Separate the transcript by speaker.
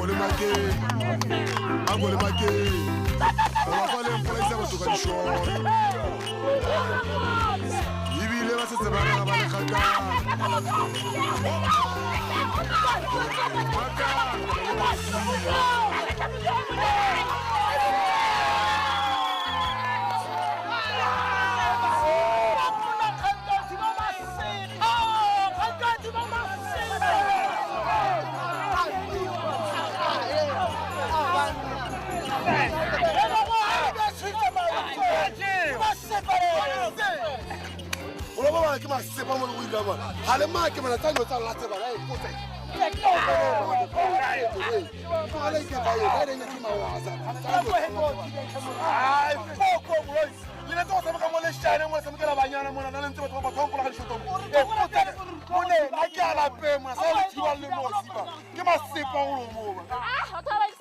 Speaker 1: le maquet. On va pas aller pour les hommes sur le show. Il vit les masses de barra, va les che ma se pa mo lo wila ba hale ma ke mana tanyo tsa la tseba la ipotsa hale ke ba ye hale ne ma waza ai foko bro le to sa ka mo le shane mo sa mo la banyana mo na le ntse batho ba thompo la shoto mo ne na ke ala pe mo sa le thiba le mo siba ke ma se pa o lo mo ba